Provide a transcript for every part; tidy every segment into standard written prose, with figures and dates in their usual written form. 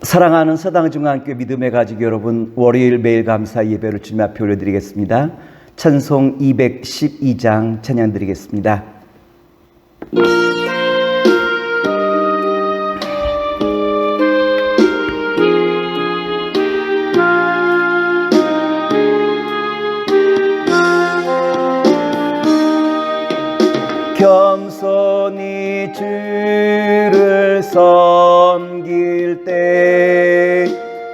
사랑하는 서당중앙교회 믿음의 가족 여러분, 월요일 매일 감사 예배를 주님 앞에 올려드리겠습니다. 찬송 212장 찬양 드리겠습니다. 겸손히 주를 섬길 때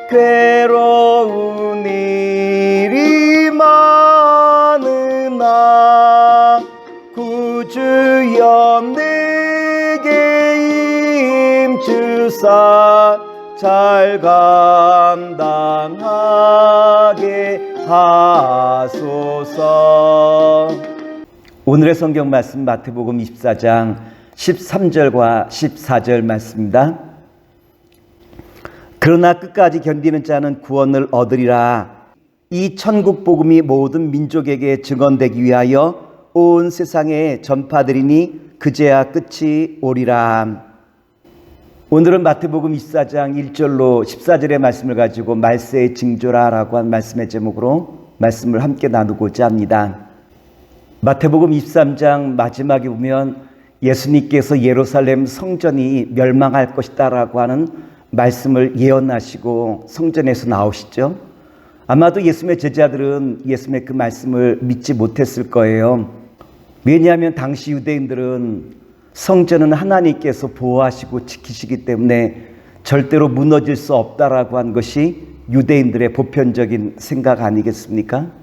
괴로운 일이 많으나 구주여 내게 임주사 잘 감당하게 하소서. 오늘의 성경 말씀 마태복음 24장 13절과 14절 말씀입니다. 그러나 끝까지 견디는 자는 구원을 얻으리라. 이 천국 복음이 모든 민족에게 증언되기 위하여 온 세상에 전파되리니 그제야 끝이 오리라. 오늘은 마태복음 24장 1절로 14절의 말씀을 가지고 말세의 징조라라고 한 말씀의 제목으로 말씀을 함께 나누고자 합니다. 마태복음 23장 마지막에 보면 예수님께서 예루살렘 성전이 멸망할 것이다라고 하는 말씀을 예언하시고 성전에서 나오시죠. 아마도 예수님의 제자들은 예수님의 그 말씀을 믿지 못했을 거예요. 왜냐하면 당시 유대인들은 성전은 하나님께서 보호하시고 지키시기 때문에 절대로 무너질 수 없다라고 한 것이 유대인들의 보편적인 생각 아니겠습니까?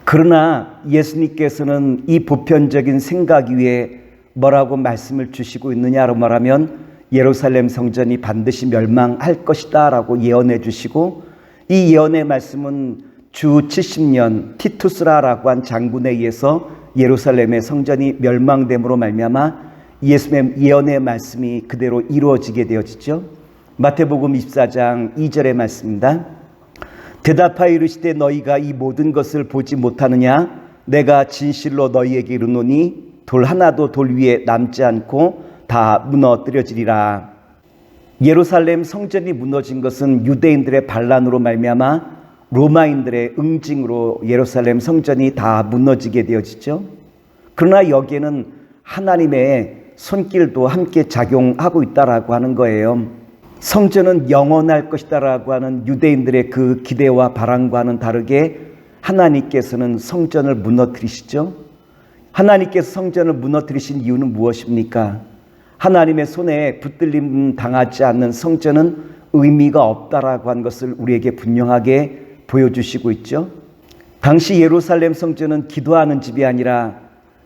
그러나 예수님께서는 이 보편적인 생각 위에 뭐라고 말씀을 주시고 있느냐로 말하면 예루살렘 성전이 반드시 멸망할 것이다 라고 예언해 주시고, 이 예언의 말씀은 주 70년 티투스라라고 한 장군에 의해서 예루살렘의 성전이 멸망됨으로 말미암아 예수님의 예언의 말씀이 그대로 이루어지게 되어지죠. 마태복음 24장 2절의 말씀입니다. 대답하여 이르시되 너희가 이 모든 것을 보지 못하느냐? 내가 진실로 너희에게 이르노니 돌 하나도 돌 위에 남지 않고 다 무너뜨려지리라. 예루살렘 성전이 무너진 것은 유대인들의 반란으로 말미암아 로마인들의 응징으로 예루살렘 성전이 다 무너지게 되어지죠. 그러나 여기에는 하나님의 손길도 함께 작용하고 있다라고 하는 거예요. 성전은 영원할 것이다라고 하는 유대인들의 그 기대와 바람과는 다르게 하나님께서는 성전을 무너뜨리시죠. 하나님께서 성전을 무너뜨리신 이유는 무엇입니까? 하나님의 손에 붙들림 당하지 않는 성전은 의미가 없다라고 한 것을 우리에게 분명하게 보여주시고 있죠. 당시 예루살렘 성전은 기도하는 집이 아니라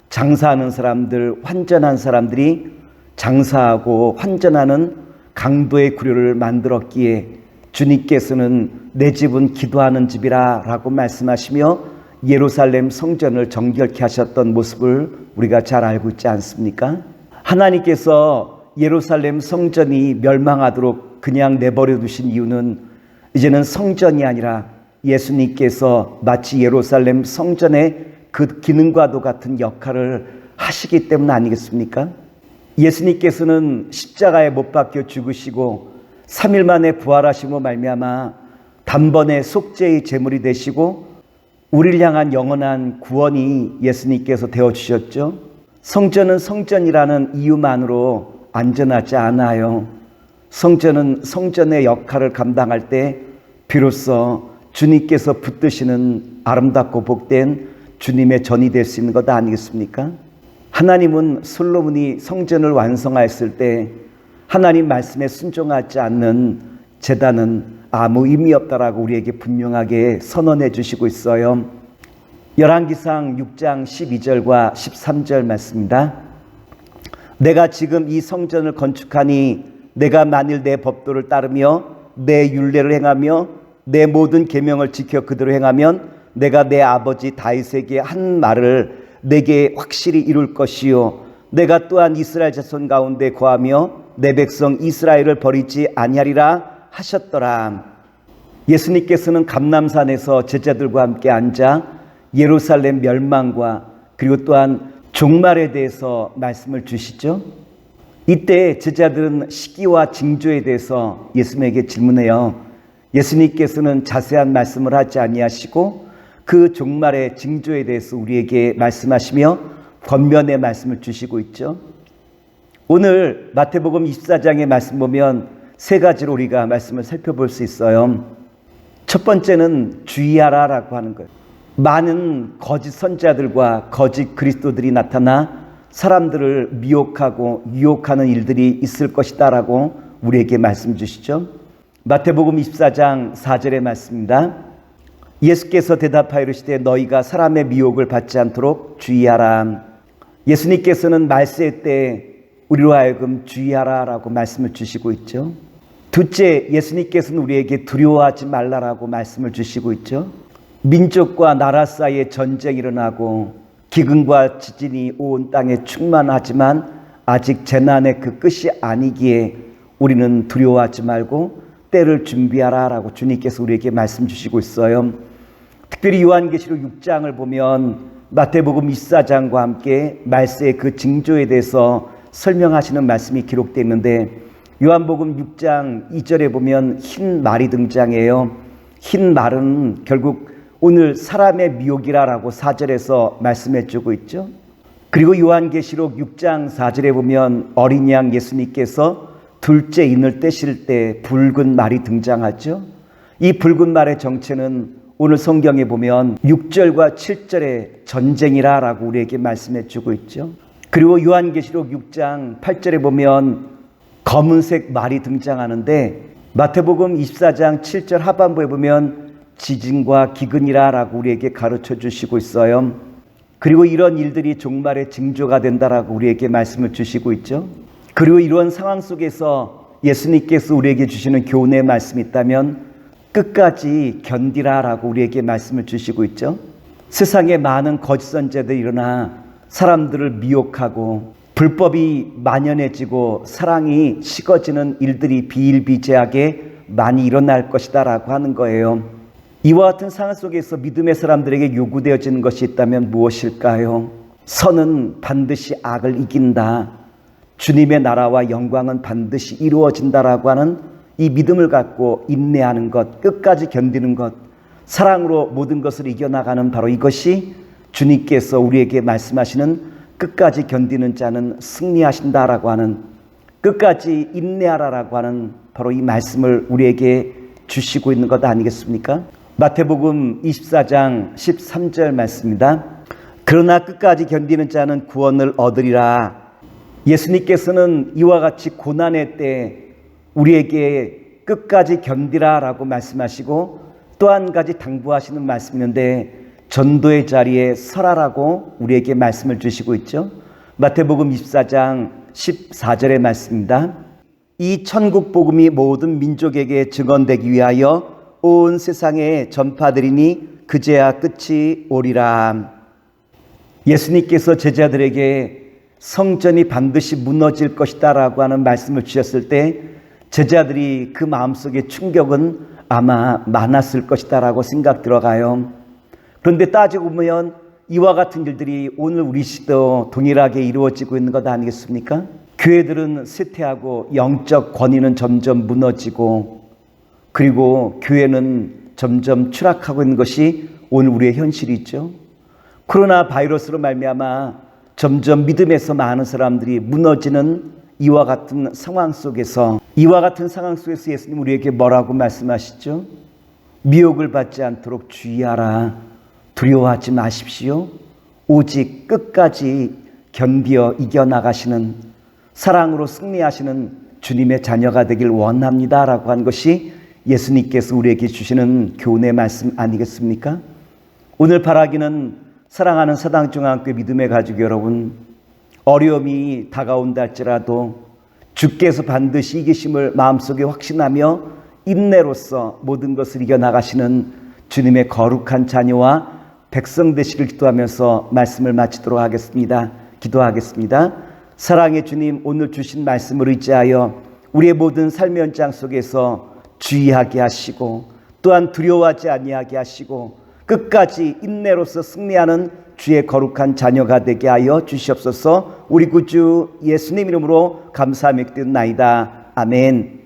장사하는 사람들, 환전한 사람들이 장사하고 환전하는 강도의 구류를 만들었기에 주님께서는 내 집은 기도하는 집이라 라고 말씀하시며 예루살렘 성전을 정결케 하셨던 모습을 우리가 잘 알고 있지 않습니까? 하나님께서 예루살렘 성전이 멸망하도록 그냥 내버려 두신 이유는 이제는 성전이 아니라 예수님께서 마치 예루살렘 성전의 그 기능과도 같은 역할을 하시기 때문 아니겠습니까? 예수님께서는 십자가에 못 박혀 죽으시고 3일 만에 부활하심으로 말미암아 단번에 속죄의 제물이 되시고 우리를 향한 영원한 구원이 예수님께서 되어주셨죠. 성전은 성전이라는 이유만으로 안전하지 않아요. 성전은 성전의 역할을 감당할 때 비로소 주님께서 붙드시는 아름답고 복된 주님의 전이 될 수 있는 것 아니겠습니까? 하나님은 솔로몬이 성전을 완성하였을 때 하나님 말씀에 순종하지 않는 제단은 아무 의미 없다라고 우리에게 분명하게 선언해 주시고 있어요. 열왕기상 6장 12절과 13절 말씀입니다. 내가 지금 이 성전을 건축하니 내가 만일 내 법도를 따르며 내 율례를 행하며 내 모든 계명을 지켜 그대로 행하면 내가 내 아버지 다윗에게 한 말을 내게 확실히 이룰 것이요 내가 또한 이스라엘 자손 가운데 거하며 내 백성 이스라엘을 버리지 아니하리라 하셨더라. 예수님께서는 감람산에서 제자들과 함께 앉아 예루살렘 멸망과 그리고 또한 종말에 대해서 말씀을 주시죠. 이때 제자들은 시기와 징조에 대해서 예수님에게 질문해요. 예수님께서는 자세한 말씀을 하지 아니하시고 그 종말의 징조에 대해서 우리에게 말씀하시며 권면의 말씀을 주시고 있죠. 오늘 마태복음 24장의 말씀 보면 세 가지로 우리가 말씀을 살펴볼 수 있어요. 첫 번째는 주의하라라고 하는 거예요. 많은 거짓 선지자들과 거짓 그리스도들이 나타나 사람들을 미혹하고 유혹하는 일들이 있을 것이다라고 우리에게 말씀 주시죠. 마태복음 24장 4절의 말씀입니다. 예수께서 대답하여 이르시되 너희가 사람의 미혹을 받지 않도록 주의하라. 예수님께서는 말세 때 우리로 하여금 주의하라라고 말씀을 주시고 있죠. 둘째, 예수님께서는 우리에게 두려워하지 말라라고 말씀을 주시고 있죠. 민족과 나라 사이에 전쟁이 일어나고 기근과 지진이 온 땅에 충만하지만 아직 재난의 그 끝이 아니기에 우리는 두려워하지 말고 때를 준비하라라고 주님께서 우리에게 말씀 주시고 있어요. 특별히 요한계시록 6장을 보면 마태복음 24장과 함께 말세의 그 징조에 대해서 설명하시는 말씀이 기록되어 있는데 요한복음 6장 2절에 보면 흰 말이 등장해요. 흰 말은 결국 오늘 사람의 미혹이라고 4절에서 말씀해 주고 있죠. 그리고 요한계시록 6장 4절에 보면 어린 양 예수님께서 둘째 인을 떼실 때 붉은 말이 등장하죠. 이 붉은 말의 정체는 오늘 성경에 보면 6절과 7절의 전쟁이라고 우리에게 말씀해 주고 있죠. 그리고 요한계시록 6장 8절에 보면 검은색 말이 등장하는데 마태복음 24장 7절 하반부에 보면 지진과 기근이라고 우리에게 가르쳐 주시고 있어요. 그리고 이런 일들이 종말의 징조가 된다라고 우리에게 말씀을 주시고 있죠. 그리고 이런 상황 속에서 예수님께서 우리에게 주시는 교훈의 말씀이 있다면 끝까지 견디라라고 우리에게 말씀을 주시고 있죠. 세상에 많은 거짓 선지자들이 일어나 사람들을 미혹하고 불법이 만연해지고 사랑이 식어지는 일들이 비일비재하게 많이 일어날 것이다라고 하는 거예요. 이와 같은 상황 속에서 믿음의 사람들에게 요구되어지는 것이 있다면 무엇일까요? 선은 반드시 악을 이긴다. 주님의 나라와 영광은 반드시 이루어진다라고 하는 이 믿음을 갖고 인내하는 것, 끝까지 견디는 것, 사랑으로 모든 것을 이겨나가는 바로 이것이 주님께서 우리에게 말씀하시는 끝까지 견디는 자는 승리하신다라고 하는, 끝까지 인내하라라고 하는 바로 이 말씀을 우리에게 주시고 있는 것 아니겠습니까? 마태복음 24장 13절 말씀입니다. 그러나 끝까지 견디는 자는 구원을 얻으리라. 예수님께서는 이와 같이 고난의 때 우리에게 끝까지 견디라라고 말씀하시고 또 한 가지 당부하시는 말씀이 있는데 전도의 자리에 서라라고 우리에게 말씀을 주시고 있죠. 마태복음 24장 14절의 말씀입니다. 이 천국 복음이 모든 민족에게 증언되기 위하여 온 세상에 전파되리니 그제야 끝이 오리라. 예수님께서 제자들에게 성전이 반드시 무너질 것이다 라고 하는 말씀을 주셨을 때 제자들이 그 마음속에 충격은 아마 많았을 것이다 라고 생각 들어가요. 그런데 따지고 보면 이와 같은 일들이 오늘 우리 시대도 동일하게 이루어지고 있는 것 아니겠습니까? 교회들은 쇠퇴하고 영적 권위는 점점 무너지고 그리고 교회는 점점 추락하고 있는 것이 오늘 우리의 현실이죠. 코로나 바이러스로 말미암아 점점 믿음에서 많은 사람들이 무너지는 이와 같은 상황 속에서 예수님 우리에게 뭐라고 말씀하시죠? 미혹을 받지 않도록 주의하라. 두려워하지 마십시오. 오직 끝까지 견디어 이겨나가시는 사랑으로 승리하시는 주님의 자녀가 되길 원합니다 라고 한 것이 예수님께서 우리에게 주시는 교훈의 말씀 아니겠습니까? 오늘 바라기는 사랑하는 사당중앙교회 믿음의 가족 여러분, 어려움이 다가온다 할지라도 주께서 반드시 이기심을 마음속에 확신하며 인내로서 모든 것을 이겨나가시는 주님의 거룩한 자녀와 백성 되시길 기도하면서 말씀을 마치도록 하겠습니다. 기도하겠습니다. 사랑의 주님, 오늘 주신 말씀을 의지하여 우리의 모든 삶의 현장 속에서 주의하게 하시고 또한 두려워하지 아니하게 하시고 끝까지 인내로서 승리하는 주의 거룩한 자녀가 되게 하여 주시옵소서. 우리 구주 예수님 이름으로 감사하며 기도나이다. 아멘.